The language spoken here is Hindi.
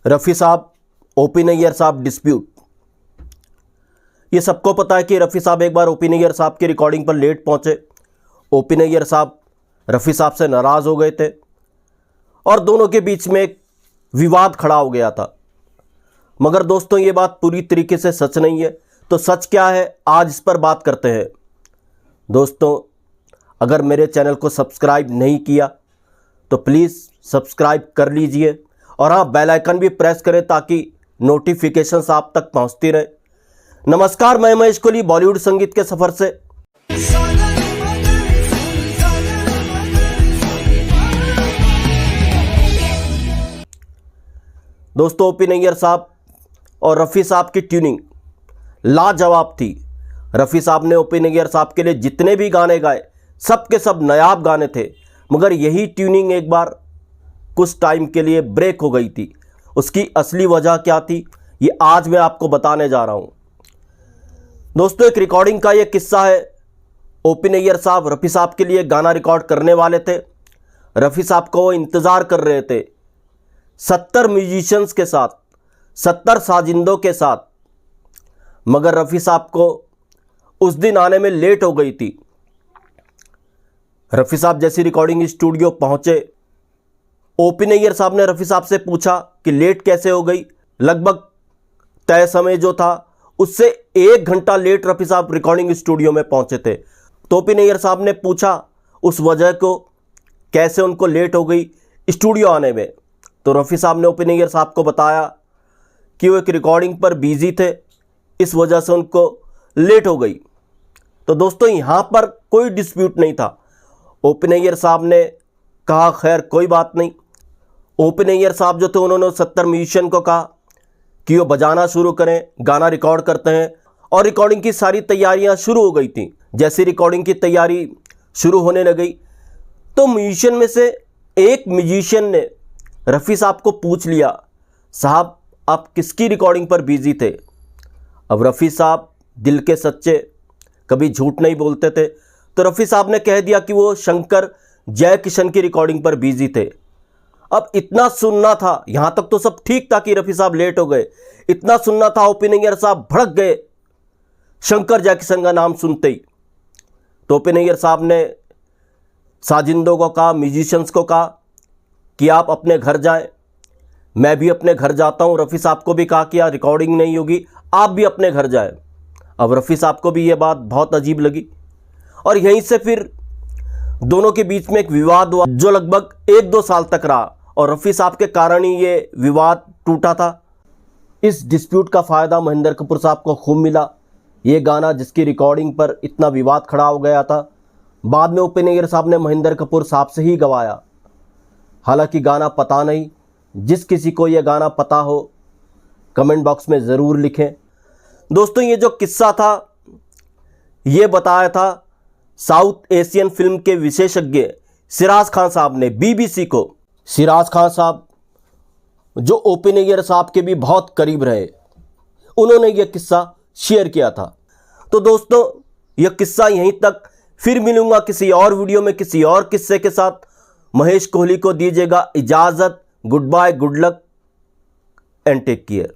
रफ़ी साहब, ओपी नैयर साहब डिस्प्यूट। ये सबको पता है कि रफ़ी साहब एक बार ओपी नैयर साहब की रिकॉर्डिंग पर लेट पहुंचे। ओपी नैयर साहब रफ़ी साहब से नाराज़ हो गए थे और दोनों के बीच में एक विवाद खड़ा हो गया था। मगर दोस्तों, ये बात पूरी तरीके से सच नहीं है। तो सच क्या है, आज इस पर बात करते हैं। दोस्तों, अगर मेरे चैनल को सब्सक्राइब नहीं किया तो प्लीज़ सब्सक्राइब कर लीजिए और हाँ, बेल आइकन भी प्रेस करें ताकि नोटिफिकेशंस आप तक पहुंचती रहे। नमस्कार, मैं महेश कोहली बॉलीवुड संगीत के सफ़र से। दोस्तों, ओपी नैयर साहब और रफ़ी साहब की ट्यूनिंग लाजवाब थी। रफ़ी साहब ने ओपी नैयर साहब के लिए जितने भी गाने गाए सब के सब नायाब गाने थे, मगर यही ट्यूनिंग एक बार कुछ टाइम के लिए ब्रेक हो गई थी। उसकी असली वजह क्या थी, ये आज मैं आपको बताने जा रहा हूँ। दोस्तों, एक रिकॉर्डिंग का ये किस्सा है। ओपी नैयर साहब रफ़ी साहब के लिए गाना रिकॉर्ड करने वाले थे। रफ़ी साहब को वो इंतज़ार कर रहे थे 70 म्यूजिशियंस के साथ, 70 साजिंदों के साथ, मगर रफ़ी साहब को उस दिन आने में लेट हो गई थी। रफ़ी साहब जैसी रिकॉर्डिंग स्टूडियो पहुंचे, ओपी नैयर साहब ने रफ़ी साहब से पूछा कि लेट कैसे हो गई। लगभग तय समय जो था उससे 1 घंटा लेट रफ़ी साहब रिकॉर्डिंग स्टूडियो में पहुंचे थे। तो ओपी नैयर साहब ने पूछा उस वजह को, कैसे उनको लेट हो गई स्टूडियो आने में। तो रफ़ी साहब ने ओपी नैयर साहब को बताया कि वो एक रिकॉर्डिंग पर बिजी थे, इस वजह से उनको लेट हो गई। तो दोस्तों, यहाँ पर कोई डिस्प्यूट नहीं था। ओपी नैयर साहब ने कहा खैर कोई बात नहीं। ओपी नैयर साहब जो थे उन्होंने 70 म्यूजिशियन को कहा कि वो बजाना शुरू करें, गाना रिकॉर्ड करते हैं। और रिकॉर्डिंग की सारी तैयारियां शुरू हो गई थी। जैसी रिकॉर्डिंग की तैयारी शुरू होने लगी तो म्यूजिशियन में से एक म्यूजिशियन ने रफ़ी साहब को पूछ लिया, साहब आप किसकी रिकॉर्डिंग पर बिजी थे। अब रफ़ी साहब दिल के सच्चे, कभी झूठ नहीं बोलते थे, तो रफ़ी साहब ने कह दिया कि वो शंकर जयकिशन की रिकॉर्डिंग पर बिजी थे। अब इतना सुनना था, यहाँ तक तो सब ठीक था कि रफ़ी साहब लेट हो गए। इतना सुनना था, ओपी नैयर साहब भड़क गए शंकर जयकिशन का नाम सुनते ही। तो ओपी नैयर साहब ने साजिंदों को कहा, म्यूजिशियंस को कहा कि आप अपने घर जाएं, मैं भी अपने घर जाता हूं। रफ़ी साहब को भी कहा कि यार रिकॉर्डिंग नहीं होगी, आप भी अपने घर जाएं। अब रफ़ी साहब को भी ये बात बहुत अजीब लगी और यहीं से फिर दोनों के बीच में एक विवाद हुआ जो लगभग 1-2 साल तक रहा और रफ़ी साहब के कारण ही ये विवाद टूटा था। इस डिस्प्यूट का फ़ायदा महेंद्र कपूर साहब को खूब मिला। ये गाना जिसकी रिकॉर्डिंग पर इतना विवाद खड़ा हो गया था, बाद में ओपी नैयर साहब ने महेंद्र कपूर साहब से ही गवाया। हालांकि गाना पता नहीं, जिस किसी को ये गाना पता हो कमेंट बॉक्स में ज़रूर लिखें। दोस्तों, ये जो किस्सा था ये बताया था साउथ एशियन फिल्म के विशेषज्ञ सिराज खान साहब ने बीबीसी को। सिराज खान साहब जो ओपी नैयर साहब के भी बहुत करीब रहे, उन्होंने ये किस्सा शेयर किया था। तो दोस्तों, यह किस्सा यहीं तक। फिर मिलूंगा किसी और वीडियो में किसी और किस्से के साथ। महेश कोहली को दीजिएगा इजाज़त। Goodbye, good luck and take care.